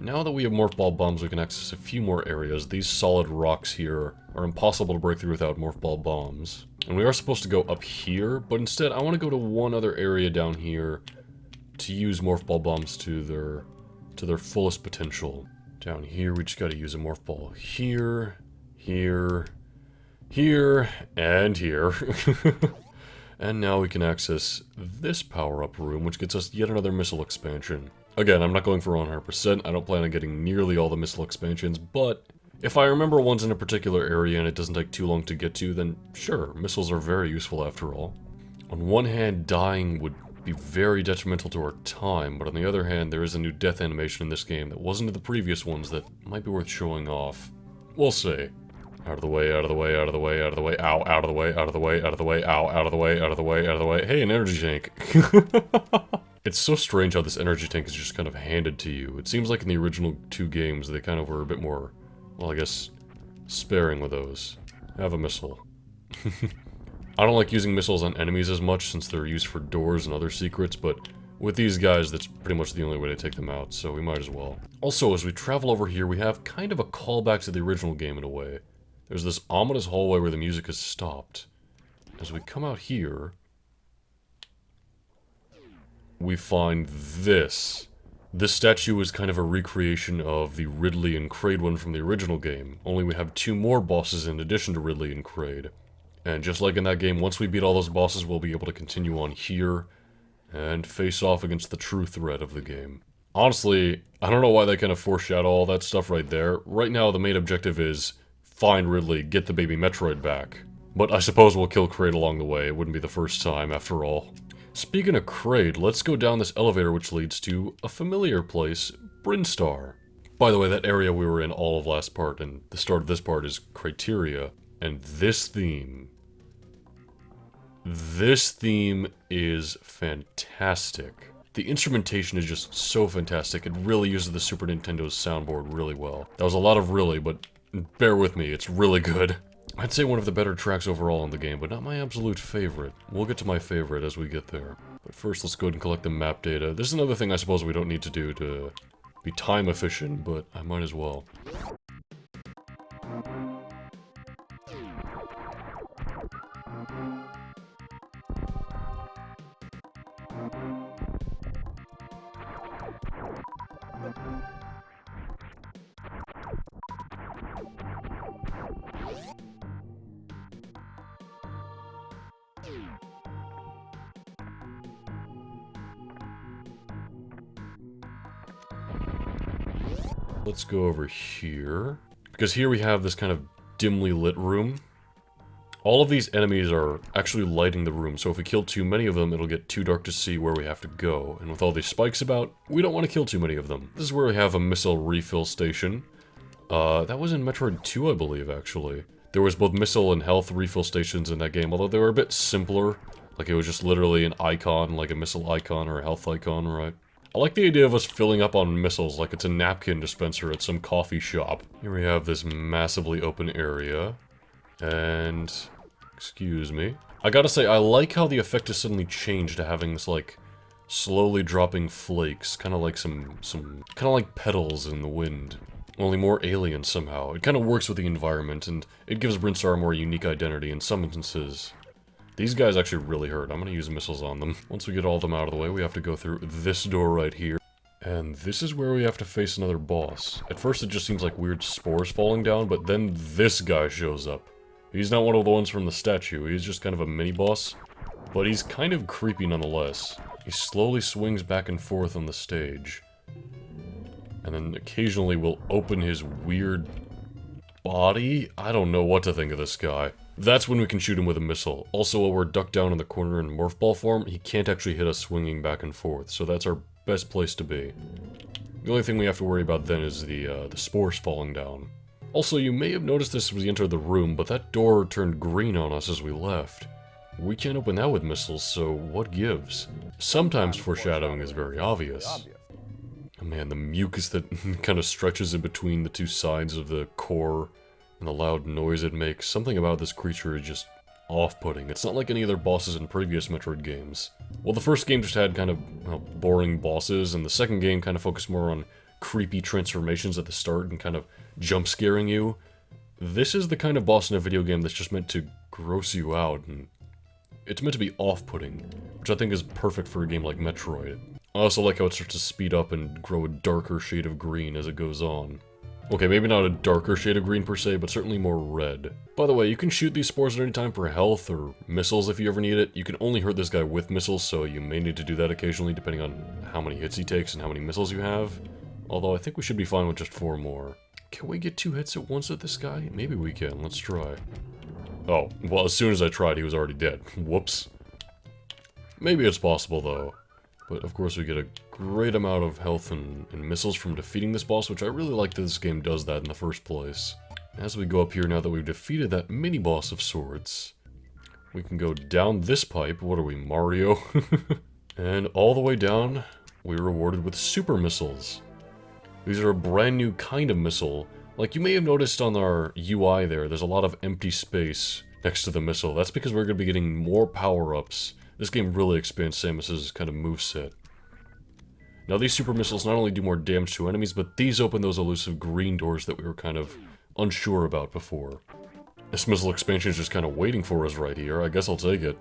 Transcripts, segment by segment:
Now that we have Morph Ball bombs, we can access a few more areas. These solid rocks here are impossible to break through without Morph Ball bombs. And we are supposed to go up here, but instead I want to go to one other area down here to use Morph Ball bombs to their fullest potential. Down here, we just gotta use a Morph Ball here, here, here, and here. And now we can access this power-up room, which gets us yet another missile expansion. Again, I'm not going for 100%, I don't plan on getting nearly all the missile expansions, but if I remember ones in a particular area and it doesn't take too long to get to, then sure, missiles are very useful after all. On one hand, dying would be very detrimental to our time, but on the other hand, there is a new death animation in this game that wasn't in the previous ones that might be worth showing off. We'll see. Out of the way, out of the way, out of the way, out of the way, ow, out of the way, out of the way, out of the way, ow, out of the way, out of the way, out of the way. Hey, an energy tank. It's so strange how this energy tank is just kind of handed to you. It seems like in the original two games, they kind of were a bit more, well, I guess, sparing with those. Have a missile. I don't like using missiles on enemies as much since they're used for doors and other secrets, but with these guys, that's pretty much the only way to take them out, so we might as well. Also, as we travel over here, we have kind of a callback to the original game in a way. There's this ominous hallway where the music has stopped. As we come out here, we find this. This statue is kind of a recreation of the Ridley and Kraid one from the original game, only we have two more bosses in addition to Ridley and Kraid. And just like in that game, once we beat all those bosses, we'll be able to continue on here and face off against the true threat of the game. Honestly, I don't know why they kind of foreshadow all that stuff right there. Right now, the main objective is find Ridley, get the baby Metroid back. But I suppose we'll kill Kraid along the way. It wouldn't be the first time, after all. Speaking of Kraid, let's go down this elevator which leads to a familiar place, Brinstar. By the way, that area we were in all of last part, and the start of this part is Criteria. And this theme is fantastic. The instrumentation is just so fantastic. It really uses the Super Nintendo's soundboard really well. That was a lot of really, but bear with me, it's really good. I'd say one of the better tracks overall in the game, but not my absolute favorite. We'll get to my favorite as we get there. But first, let's go ahead and collect the map data. This is another thing I suppose we don't need to do to be time efficient, but I might as well. Let's go over here, because here we have this kind of dimly lit room. All of these enemies are actually lighting the room, so if we kill too many of them, it'll get too dark to see where we have to go. And with all these spikes about, we don't want to kill too many of them. This is where we have a missile refill station. That was in Metroid 2, I believe, actually. There was both missile and health refill stations in that game, although they were a bit simpler. Like, it was just literally an icon, like a missile icon or a health icon, right? I like the idea of us filling up on missiles like it's a napkin dispenser at some coffee shop. Here we have this massively open area. And... excuse me. I gotta say, I like how the effect has suddenly changed to having this, like, slowly dropping flakes. Kinda like kinda like petals in the wind. Only more alien somehow. It kinda works with the environment, and it gives Brinstar a more unique identity in some instances. These guys actually really hurt. I'm gonna use missiles on them. Once we get all of them out of the way, we have to go through this door right here. And this is where we have to face another boss. At first it just seems like weird spores falling down, but then this guy shows up. He's not one of the ones from the statue, he's just kind of a mini-boss. But he's kind of creepy nonetheless. He slowly swings back and forth on the stage. And then occasionally will open his weird body? I don't know what to think of this guy. That's when we can shoot him with a missile. Also, while we're ducked down in the corner in morph ball form, he can't actually hit us swinging back and forth, so that's our best place to be. The only thing we have to worry about then is the spores falling down. Also, you may have noticed this as we entered the room, but that door turned green on us as we left. We can't open that with missiles, so what gives? Sometimes foreshadowing is very obvious. Oh man, the mucus that kind of stretches in between the two sides of the core, and the loud noise it makes. Something about this creature is just off-putting. It's not like any other bosses in previous Metroid games. Well, the first game just had kind of boring bosses, and the second game kind of focused more on creepy transformations at the start and kind of jump-scaring you. This is the kind of boss in a video game that's just meant to gross you out, and it's meant to be off-putting, which I think is perfect for a game like Metroid. I also like how it starts to speed up and grow a darker shade of green as it goes on. Okay, maybe not a darker shade of green per se, but certainly more red. By the way, you can shoot these spores at any time for health or missiles if you ever need it. You can only hurt this guy with missiles, so you may need to do that occasionally depending on how many hits he takes and how many missiles you have. Although I think we should be fine with just 4 more. Can we get 2 hits at once at this guy? Maybe we can. Let's try. Oh, well, as soon as I tried, he was already dead. Whoops. Maybe it's possible, though. But, of course, we get a great amount of health and missiles from defeating this boss, which I really like that this game does that in the first place. As we go up here, now that we've defeated that mini-boss of sorts, we can go down this pipe. What are we, Mario? And all the way down, we're rewarded with super missiles. These are a brand new kind of missile. Like you may have noticed on our UI there's a lot of empty space next to the missile. That's because we're going to be getting more power-ups. This game really expands Samus's kind of moveset. Now these super missiles not only do more damage to enemies, but these open those elusive green doors that we were kind of unsure about before. This missile expansion is just kind of waiting for us right here. I guess I'll take it.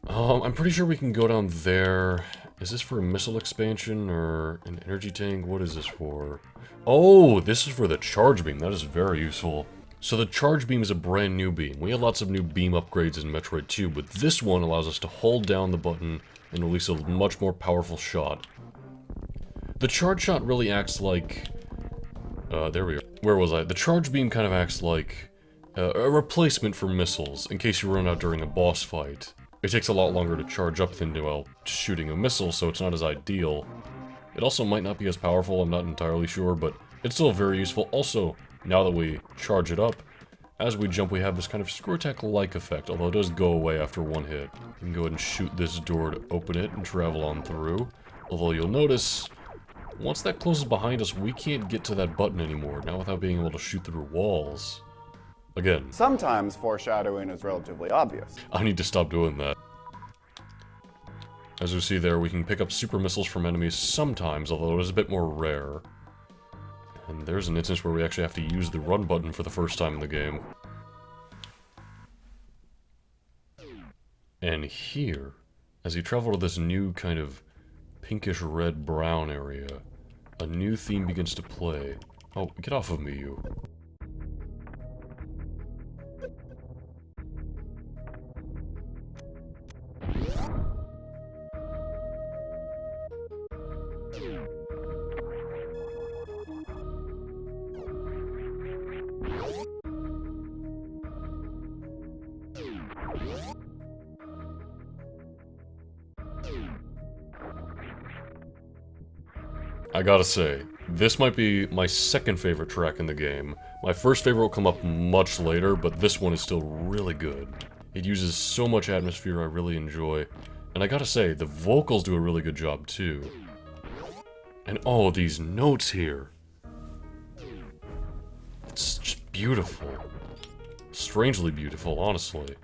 I'm pretty sure we can go down there. Is this for a missile expansion or an energy tank? What is this for? Oh, this is for the charge beam. That is very useful. So the charge beam is a brand new beam. We had lots of new beam upgrades in Metroid 2, but this one allows us to hold down the button and release a much more powerful shot. The charge shot really acts like... there we go. Where was I? The charge beam kind of acts like a replacement for missiles, in case you run out during a boss fight. It takes a lot longer to charge up than, well, shooting a missile, so it's not as ideal. It also might not be as powerful, I'm not entirely sure, but it's still very useful. Also, now that we charge it up, as we jump we have this kind of screw attack-like effect, although it does go away after 1 hit. You can go ahead and shoot this door to open it and travel on through. Although you'll notice, once that closes behind us, we can't get to that button anymore, now without being able to shoot through walls. Again. Sometimes foreshadowing is relatively obvious. I need to stop doing that. As you see there, we can pick up super missiles from enemies sometimes, although it is a bit more rare. And there's an instance where we actually have to use the run button for the first time in the game. And here, as you travel to this new kind of pinkish red-brown area, a new theme begins to play. Oh, get off of me, you. I gotta say, this might be my second favorite track in the game. My first favorite will come up much later, but this one is still really good. It uses so much atmosphere I really enjoy. And I gotta say, the vocals do a really good job too. And oh, these notes here. It's just beautiful. Strangely beautiful, honestly.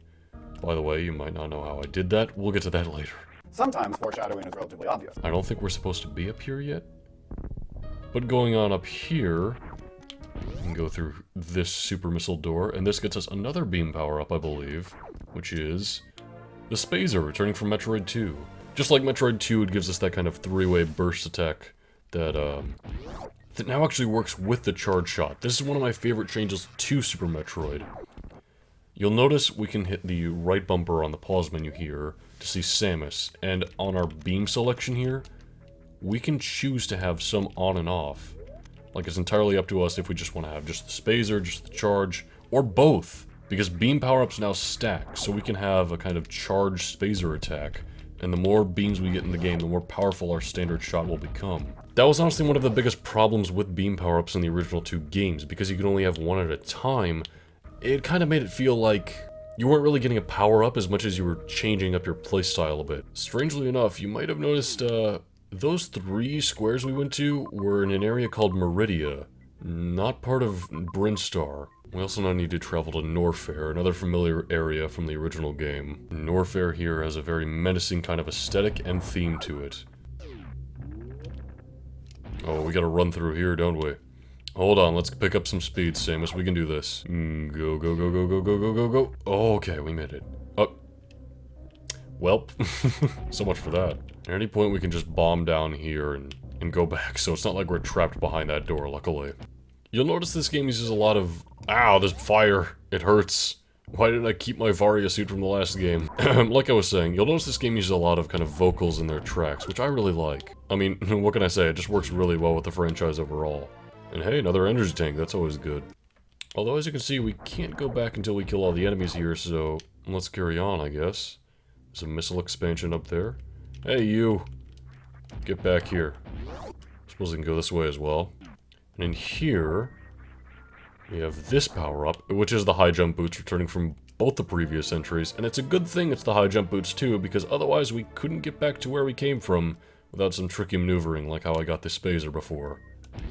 By the way, you might not know how I did that. We'll get to that later. Sometimes foreshadowing is relatively obvious. I don't think we're supposed to be up here yet. But going on up here, we can go through this super missile door, and this gets us another beam power-up, I believe, which is the Spazer, returning from Metroid 2. Just like Metroid 2, it gives us that kind of 3-way burst attack that now actually works with the charge shot. This is one of my favorite changes to Super Metroid. You'll notice we can hit the right bumper on the pause menu here to see Samus, and on our beam selection here, we can choose to have some on and off. Like, it's entirely up to us if we just want to have just the Spazer, just the charge, or both. Because beam power-ups now stack, so we can have a kind of charged Spazer attack. And the more beams we get in the game, the more powerful our standard shot will become. That was honestly one of the biggest problems with beam power-ups in the original 2 games, because you could only have one at a time. It kind of made it feel like you weren't really getting a power-up as much as you were changing up your playstyle a bit. Strangely enough, you might have noticed, those 3 squares we went to were in an area called Meridia, not part of Brinstar. We also now need to travel to Norfair, another familiar area from the original game. Norfair here has a very menacing kind of aesthetic and theme to it. Oh, we gotta run through here, don't we? Hold on, let's pick up some speed, Samus. We can do this. Go, go, go, go, go, go, go, go, go. Oh, okay, we made it. Oh. Welp. So much for that. At any point, we can just bomb down here and go back, so it's not like we're trapped behind that door, luckily. You'll notice this game uses a lot of... Ow, there's fire. It hurts. Why did I keep my Varia suit from the last game? Like I was saying, you'll notice this game uses a lot of kind of vocals in their tracks, which I really like. I mean, what can I say? It just works really well with the franchise overall. And hey, another energy tank. That's always good. Although, as you can see, we can't go back until we kill all the enemies here, so let's carry on, I guess. There's a missile expansion up there. Hey, you! Get back here. I suppose we can go this way as well. And in here, we have this power-up, which is the high jump boots returning from both the previous entries. And it's a good thing it's the high jump boots too, because otherwise we couldn't get back to where we came from without some tricky maneuvering, like how I got this phaser before.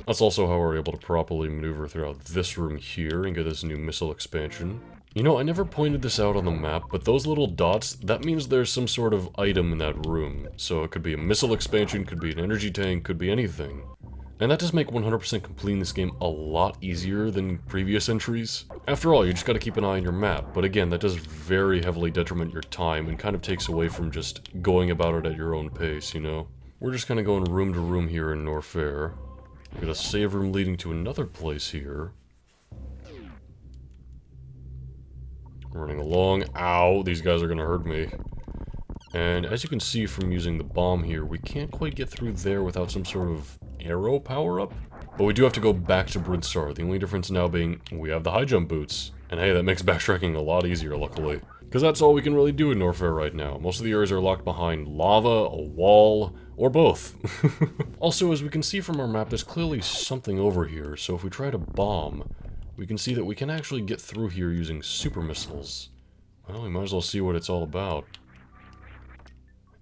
That's also how we're able to properly maneuver throughout this room here and get this new missile expansion. You know, I never pointed this out on the map, but those little dots, that means there's some sort of item in that room. So it could be a missile expansion, could be an energy tank, could be anything. And that does make 100% completing this game a lot easier than previous entries. After all, you just gotta keep an eye on your map, but again, that does very heavily detriment your time and kind of takes away from just going about it at your own pace, you know? We're just kinda going room to room here in Norfair. We got a save room leading to another place here. Running along. Ow, these guys are gonna hurt me. And as you can see from using the bomb here, we can't quite get through there without some sort of arrow power-up. But we do have to go back to Brinstar, the only difference now being we have the high jump boots. And hey, that makes backtracking a lot easier, luckily. Because that's all we can really do in Norfair right now. Most of the areas are locked behind lava, a wall, or both. Also, as we can see from our map, there's clearly something over here, so if we try to bomb, we can see that we can actually get through here using super missiles. Well, we might as well see what it's all about.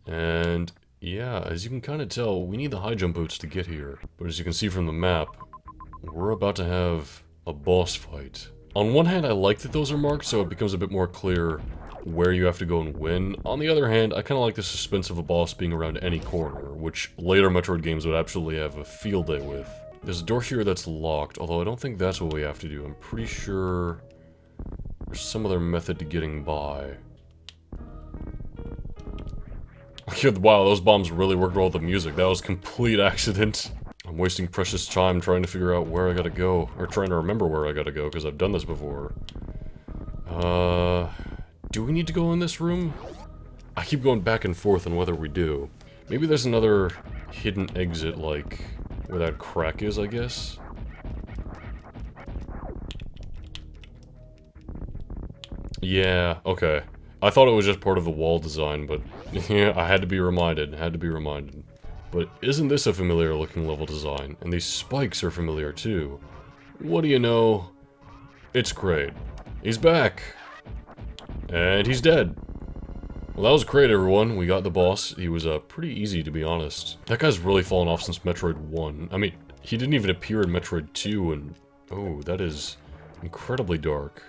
And yeah, as you can kind of tell, we need the high jump boots to get here. But as you can see from the map, we're about to have a boss fight. On one hand, I like that those are marked, so it becomes a bit more clear where you have to go and win. On the other hand, I kind of like the suspense of a boss being around any corner, which later Metroid games would absolutely have a field day with. There's a door here that's locked, although I don't think that's what we have to do. I'm pretty sure there's some other method to getting by. Wow, those bombs really worked well with the music. That was complete accident. I'm wasting precious time trying to figure out where I gotta go. Or trying to remember where I gotta go, because I've done this before. Do we need to go in this room? I keep going back and forth on whether we do. Maybe there's another hidden exit, like, where that crack is, I guess? Yeah, okay. I thought it was just part of the wall design, but yeah, I had to be reminded, But isn't this a familiar looking level design? And these spikes are familiar too. What do you know? It's great. He's back! And he's dead. Well, that was great, everyone. We got the boss. He was pretty easy, to be honest. That guy's really fallen off since Metroid 1. I mean, he didn't even appear in Metroid 2, and... oh, that is incredibly dark.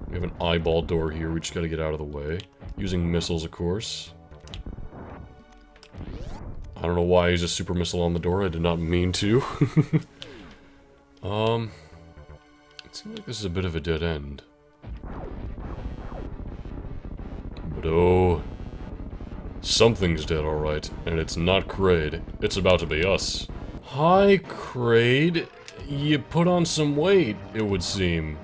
We have an eyeball door here, we just gotta get out of the way. Using missiles, of course. I don't know why he's a super missile on the door, I did not mean to. It seems like this is a bit of a dead end. But oh... something's dead, alright. And it's not Kraid. It's about to be us. Hi, Kraid. You put on some weight, it would seem.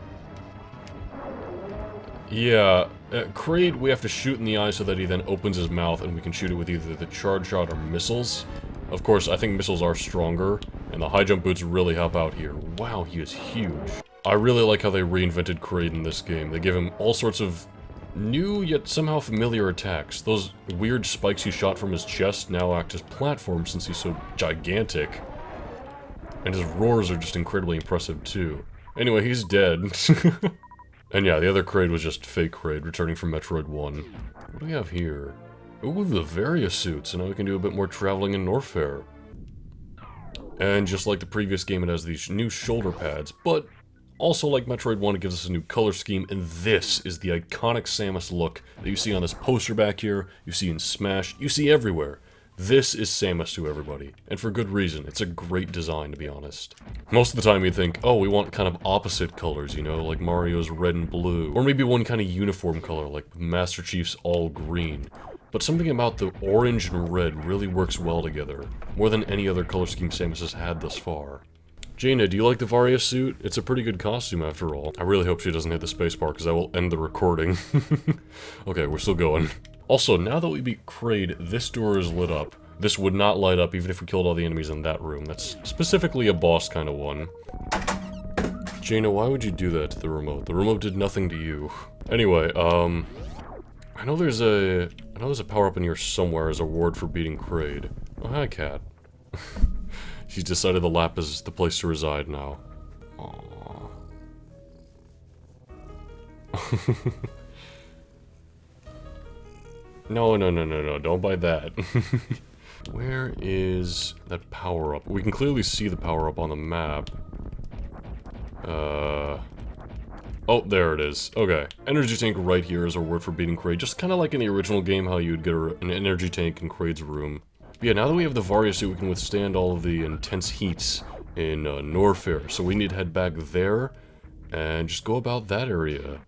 Yeah, Kraid we have to shoot in the eye so that he then opens his mouth and we can shoot it with either the charge shot or missiles. Of course, I think missiles are stronger, and the high jump boots really help out here. Wow, he is huge. I really like how they reinvented Kraid in this game. They give him all sorts of new yet somehow familiar attacks. Those weird spikes he shot from his chest now act as platforms since he's so gigantic. And his roars are just incredibly impressive too. Anyway, he's dead. And yeah, the other Kraid was just fake Kraid, returning from Metroid 1. What do we have here? Ooh, the Varia suits, and now we can do a bit more traveling in Norfair. And just like the previous game, it has these new shoulder pads, but Also, like Metroid 1, it gives us a new color scheme, and this is the iconic Samus look that you see on this poster back here, you see in Smash, you see everywhere. This is Samus to everybody, and for good reason. It's a great design, to be honest. Most of the time you think, oh, we want kind of opposite colors, you know, like Mario's red and blue. Or maybe one kind of uniform color, like Master Chief's all green. But something about the orange and red really works well together, more than any other color scheme Samus has had thus far. Jaina, do you like the Varia suit? It's a pretty good costume after all. I really hope she doesn't hit the spacebar, because I will end the recording. Okay, we're still going. Also, now that we beat Kraid, this door is lit up. This would not light up even if we killed all the enemies in that room. That's specifically a boss kind of one. Jaina, why would you do that to the remote? The remote did nothing to you. Anyway, I know there's a power-up in here somewhere as a reward for beating Kraid. Oh, hi, cat. She's decided the lap is the place to reside now. Aww. No, don't buy that. Where is that power-up? We can clearly see the power-up on the map. Oh, there it is. Okay. Energy tank right here is a word for beating Kraid, just kind of like in the original game how you'd get an energy tank in Kraid's room. But yeah, now that we have the Varia suit, we can withstand all of the intense heats in Norfair, so we need to head back there and just go about that area.